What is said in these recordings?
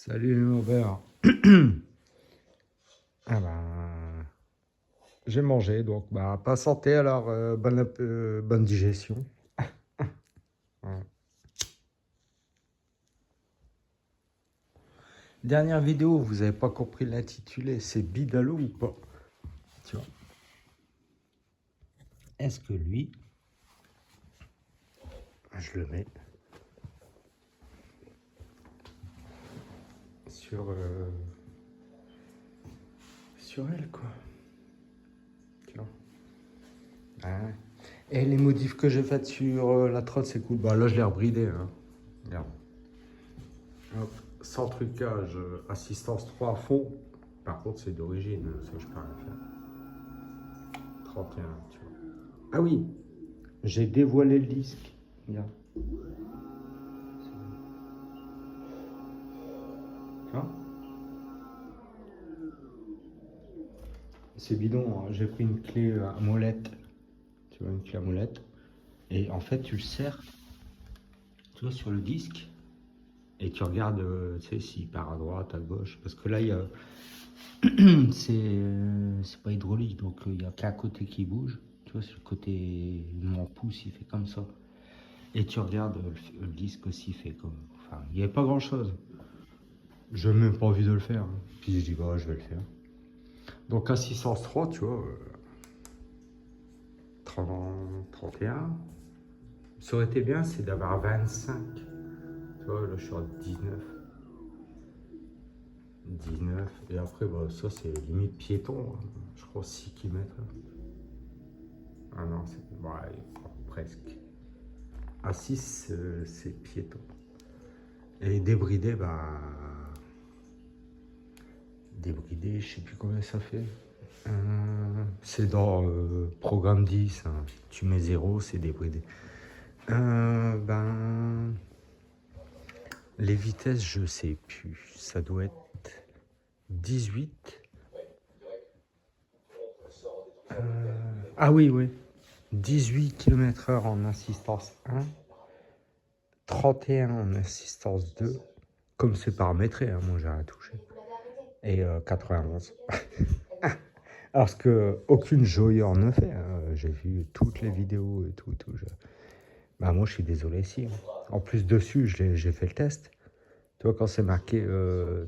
Salut mon père. Ah ben, j'ai mangé, donc bah pas santé, alors bonne digestion. Ouais. Dernière vidéo, vous avez pas compris l'intitulé, c'est Bidalo ou pas? Tu vois. Est-ce que lui, je le mets sur elle quoi. Tu vois. Ouais. Et les modifs que j'ai faites sur la trotte, c'est cool. Bah là, je l'ai rebridé. Hein. Regarde. Hop. Sans trucage, assistance 3 fond. Par contre, c'est d'origine, ça je peux rien faire. 31, tu vois. Ah oui, j'ai dévoilé le disque. Regarde. Tu vois. C'est bidon, hein. J'ai pris une clé à molette. Tu vois, une clé à molette. Et en fait, tu le serres, tu vois, sur le disque. Et tu regardes, tu sais, s'il part à droite, à gauche. Parce que là, il y a... c'est pas hydraulique, donc il n'y a qu'un côté qui bouge. Tu vois, c'est le côté... Mon pouce, il fait comme ça. Et tu regardes, le disque aussi fait comme... Enfin, il n'y avait pas grand-chose. J'ai même pas envie de le faire. Hein. Puis j'ai dit, bah, je vais le faire. Donc assistance 3, tu vois, 30, 31. Ça aurait été bien, c'est d'avoir 25. Tu vois, là, je suis à 19. 19. Et après, bah, ça, c'est limite piéton. Hein. Je crois 6 km. Ah non, c'est ouais, presque. À 6, c'est piéton. Et débridé, bah... Débridé, je sais plus combien ça fait. C'est dans programme 10. Hein. Tu mets 0, c'est débridé. Ben... Les vitesses, je sais plus. Ça doit être 18. Ah oui, oui. 18 km/h en assistance 1. 31 en assistance 2. Comme c'est paramétré, hein, moi j'ai rien touché. Et 91. Alors que aucune Joyer ne fait. Hein. J'ai vu toutes les vidéos et tout. Bah, moi je suis désolé si. Hein. En plus dessus, j'ai fait le test. Tu vois, quand c'est marqué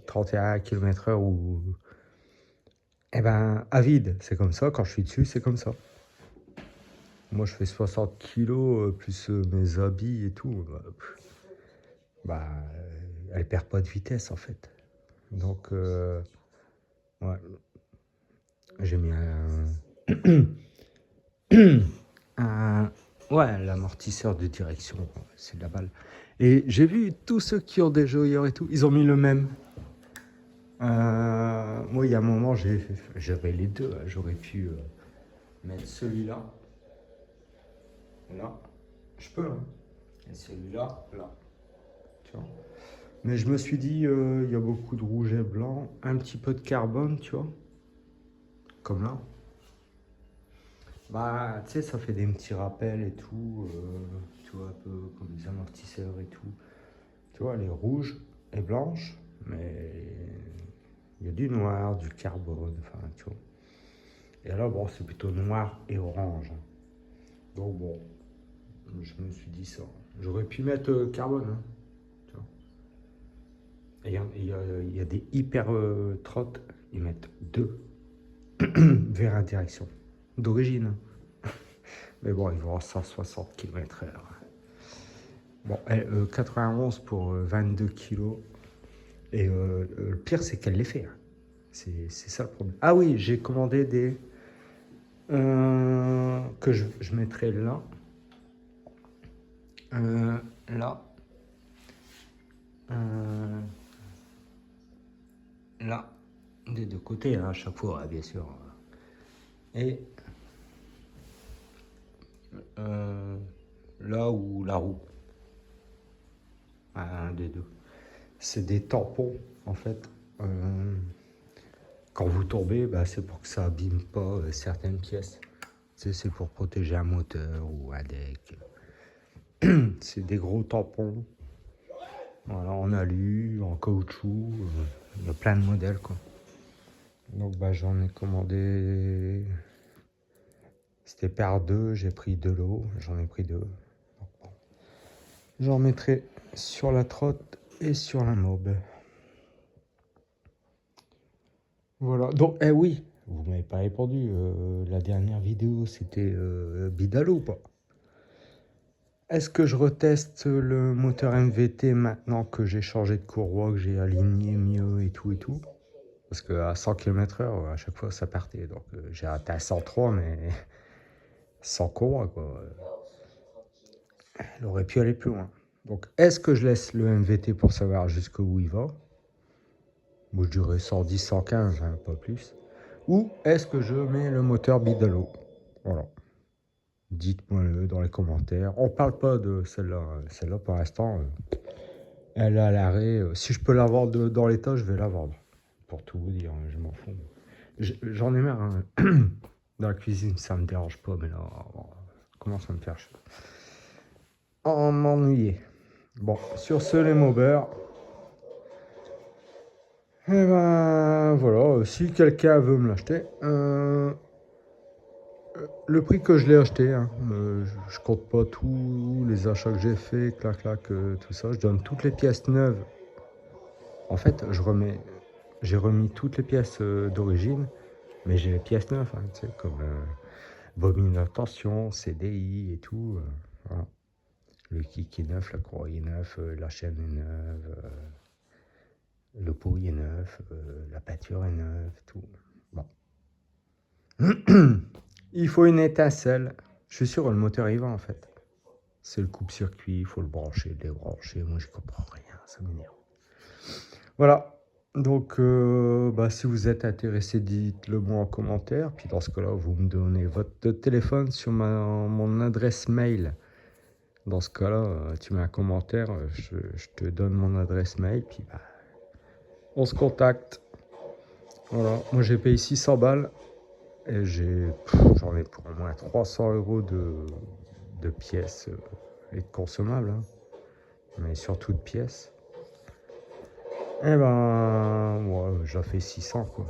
31 km/h ou... Eh ben, à vide, c'est comme ça. Quand je suis dessus, c'est comme ça. Moi, je fais 60 kilos, plus mes habits et tout. Bah, elle perd pas de vitesse, en fait. Donc, ouais, j'ai mis ouais, l'amortisseur de direction, c'est de la balle. Et j'ai vu tous ceux qui ont des joyeurs et tout, ils ont mis le même. Moi, il y a un moment, j'avais les deux. Hein. J'aurais pu mettre celui-là. Là, je peux. Hein. Et celui-là, là. Tu vois. Mais je me suis dit, il y a beaucoup de rouge et blanc, un petit peu de carbone, tu vois. Comme là. Bah, tu sais, ça fait des petits rappels et tout. Tu vois, un peu comme les amortisseurs et tout. Tu vois, elle est rouge et blanche, mais il y a du noir, du carbone, enfin, tu vois. Et là, bon, c'est plutôt noir et orange. Donc, bon, je me suis dit ça. J'aurais pu mettre carbone, hein, tu vois. Et il y a des hyper trottes, ils mettent deux vers la direction d'origine. Mais bon, ils vont à 160 km/h. Bon, 91 pour 22 kilos. Et le pire, c'est qu'elle les fait. Hein. C'est ça le problème. Ah oui, j'ai commandé des... que je mettrai là. Là. Euh, là. Des deux côtés, hein, à chaque fois, bien sûr. Et là où la roue. Un des deux. C'est des tampons, en fait. Quand vous tombez, bah, c'est pour que ça abîme pas certaines pièces. C'est pour protéger un moteur ou un deck. C'est des gros tampons. Voilà, en alu, en caoutchouc, il y a plein de modèles quoi. Donc bah j'en ai commandé, c'était par 2, j'ai pris 2 lots, j'en ai pris 2. Donc, bon. J'en mettrai sur la trotte et sur la mob. Voilà, donc oui, vous m'avez pas répondu, la dernière vidéo c'était Bidalo ou pas? Est-ce que je reteste le moteur MVT maintenant que j'ai changé de courroie, que j'ai aligné mieux et tout et tout? Parce qu'à 100 km/h, à chaque fois ça partait. Donc j'ai arrêté à 103, mais sans courroie quoi. Elle aurait pu aller plus loin. Donc est-ce que je laisse le MVT pour savoir jusqu'où il va? Moi je dirais 110, 115, hein, pas plus. Ou est-ce que je mets le moteur Bidalo? Voilà. Dites-moi-le dans les commentaires. On parle pas de celle-là. Celle-là pour l'instant, elle est à l'arrêt. Si je peux la vendre dans l'état, je vais la vendre. Pour tout vous dire, je m'en fous. J'en ai marre. Hein. Dans la cuisine, ça me dérange pas, mais là, commence à me faire chier. En m'ennuyer. Bon, sur ce, les mobers. Et ben voilà, si quelqu'un veut me l'acheter, le prix que je l'ai acheté, hein, je compte pas tous les achats que j'ai fait, clac clac, tout ça, je donne toutes les pièces neuves. En fait, j'ai remis toutes les pièces d'origine, mais j'ai les pièces neuves, hein, tu sais, comme bobine de tension, CDI et tout. Voilà. Le kick est neuf, la croix est neuf, la chaîne est neuve, le pot est neuf, la peinture est neuve, tout. Bon. Il faut une étincelle. Je suis sûr, le moteur y va en fait. C'est le coupe-circuit, il faut le brancher, le débrancher. Moi, je comprends rien, ça m'énerve. Voilà. Donc, bah, si vous êtes intéressé, dites-le moi en commentaire. Puis dans ce cas-là, vous me donnez votre téléphone sur mon adresse mail. Dans ce cas-là, tu mets un commentaire, je te donne mon adresse mail. Puis bah, on se contacte. Voilà. Moi, j'ai payé 600 balles. Et j'en ai pour au moins 300 € de pièces et de consommables, hein, mais surtout de pièces. Et ben, moi, j'en fais 600 quoi.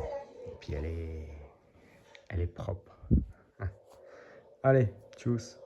Et puis elle est propre. Allez, tchuss.